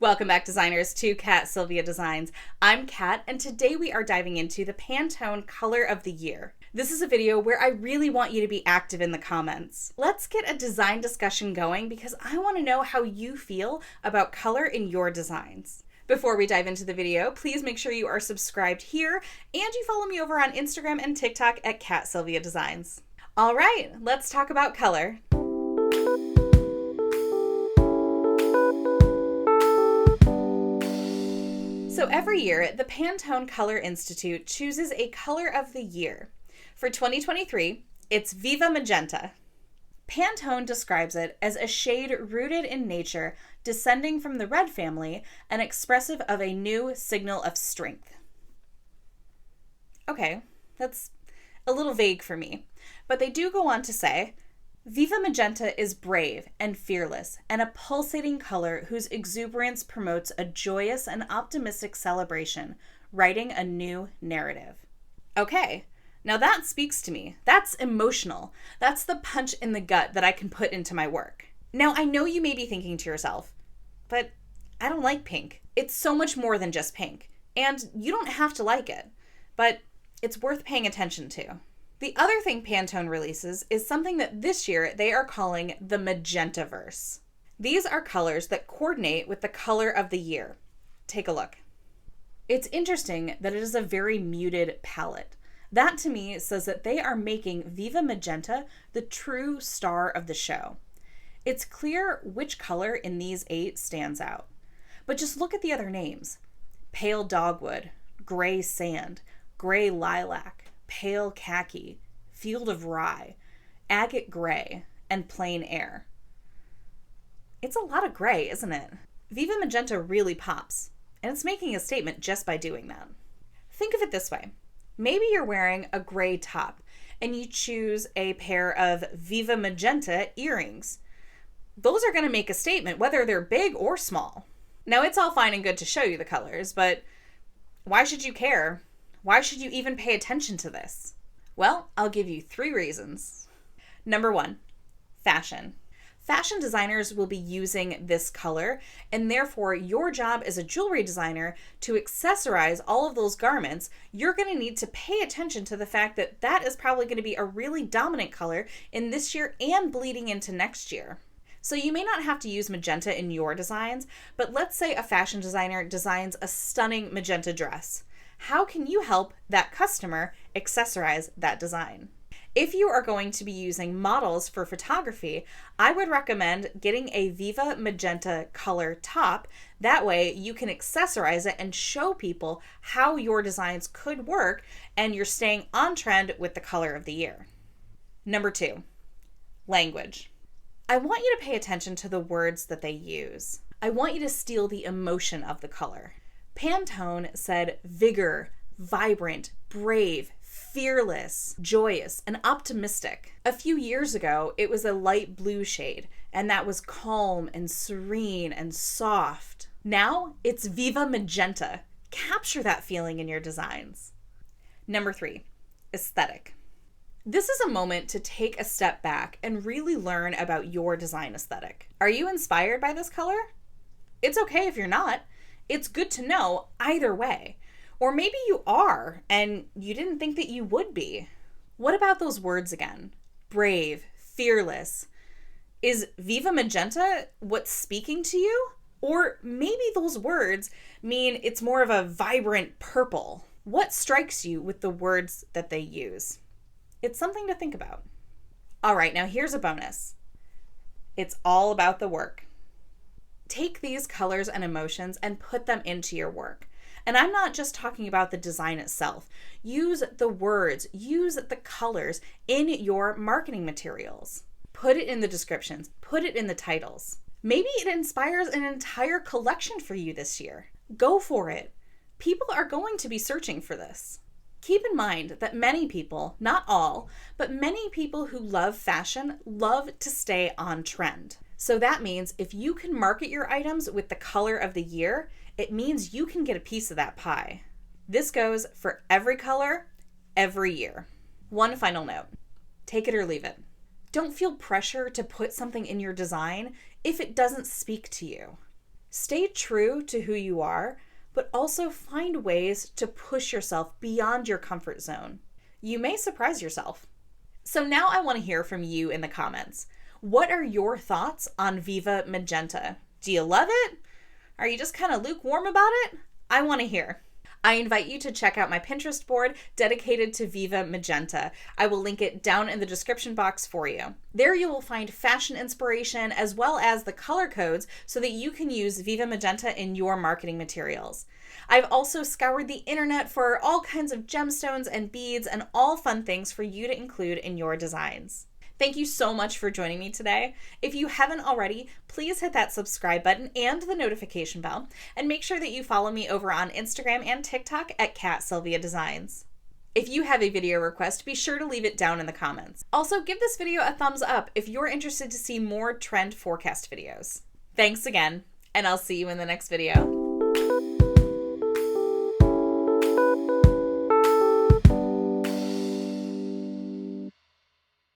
Welcome back, designers, to Kat Silvia Designs. I'm Kat, and today we are diving into the Pantone Color of the Year. This is a video where I really want you to be active in the comments. Let's get a design discussion going because I want to know how you feel about color in your designs. Before we dive into the video, please make sure you are subscribed here and you follow me over on Instagram and TikTok at Kat Silvia Designs. All right, let's talk about color. So every year, the Pantone Color Institute chooses a color of the year. For 2023, it's Viva Magenta. Pantone describes it as a shade rooted in nature, descending from the red family, and expressive of a new signal of strength. Okay, that's a little vague for me, but they do go on to say, Viva Magenta is brave and fearless and a pulsating color whose exuberance promotes a joyous and optimistic celebration, writing a new narrative. Okay, now that speaks to me. That's emotional. That's the punch in the gut that I can put into my work. Now, I know you may be thinking to yourself, but I don't like pink. It's so much more than just pink. And you don't have to like it, but it's worth paying attention to. The other thing Pantone releases is something that this year they are calling the Magentaverse. These are colors that coordinate with the color of the year. Take a look. It's interesting that it is a very muted palette. That to me says that they are making Viva Magenta the true star of the show. It's clear which color in these 8 stands out. But just look at the other names. Pale Dogwood, Gray Sand, Gray Lilac, Pale Khaki, Field of Rye, Agate Gray, and Plain Air. It's a lot of gray, isn't it? Viva Magenta really pops, and it's making a statement just by doing that. Think of it this way. Maybe you're wearing a gray top, and you choose a pair of Viva Magenta earrings. Those are going to make a statement, whether they're big or small. Now, it's all fine and good to show you the colors, but why should you care? Why should you even pay attention to this? Well, I'll give you 3 reasons. Number 1, fashion. Fashion designers will be using this color, and therefore your job as a jewelry designer to accessorize all of those garments, you're going to need to pay attention to the fact that that is probably going to be a really dominant color in this year and bleeding into next year. So you may not have to use magenta in your designs, but let's say a fashion designer designs a stunning magenta dress. How can you help that customer accessorize that design? If you are going to be using models for photography, I would recommend getting a Viva Magenta color top. That way you can accessorize it and show people how your designs could work and you're staying on trend with the color of the year. Number 2, language. I want you to pay attention to the words that they use. I want you to steal the emotion of the color. Pantone said vigor, vibrant, brave, fearless, joyous, and optimistic. A few years ago, it was a light blue shade, and that was calm and serene and soft. Now, it's Viva Magenta. Capture that feeling in your designs. Number 3, aesthetic. This is a moment to take a step back and really learn about your design aesthetic. Are you inspired by this color? It's okay if you're not. It's good to know either way. Or maybe you are and you didn't think that you would be. What about those words again? Brave, fearless. Is Viva Magenta what's speaking to you? Or maybe those words mean it's more of a vibrant purple. What strikes you with the words that they use? It's something to think about. All right, now here's a bonus. It's all about the work. Take these colors and emotions and put them into your work. And I'm not just talking about the design itself. Use the words, use the colors in your marketing materials. Put it in the descriptions, put it in the titles. Maybe it inspires an entire collection for you this year. Go for it. People are going to be searching for this. Keep in mind that many people, not all, but many people who love fashion love to stay on trend. So that means if you can market your items with the color of the year, it means you can get a piece of that pie. This goes for every color, every year. One final note, take it or leave it. Don't feel pressure to put something in your design if it doesn't speak to you. Stay true to who you are, but also find ways to push yourself beyond your comfort zone. You may surprise yourself. So now I want to hear from you in the comments. What are your thoughts on Viva Magenta? Do you love it? Are you just kind of lukewarm about it? I want to hear. I invite you to check out my Pinterest board dedicated to Viva Magenta. I will link it down in the description box for you. There you will find fashion inspiration as well as the color codes so that you can use Viva Magenta in your marketing materials. I've also scoured the internet for all kinds of gemstones and beads and all fun things for you to include in your designs. Thank you so much for joining me today. If you haven't already, please hit that subscribe button and the notification bell, and make sure that you follow me over on Instagram and TikTok at Silvia Designs. If you have a video request, be sure to leave it down in the comments. Also, give this video a thumbs up if you're interested to see more trend forecast videos. Thanks again, and I'll see you in the next video.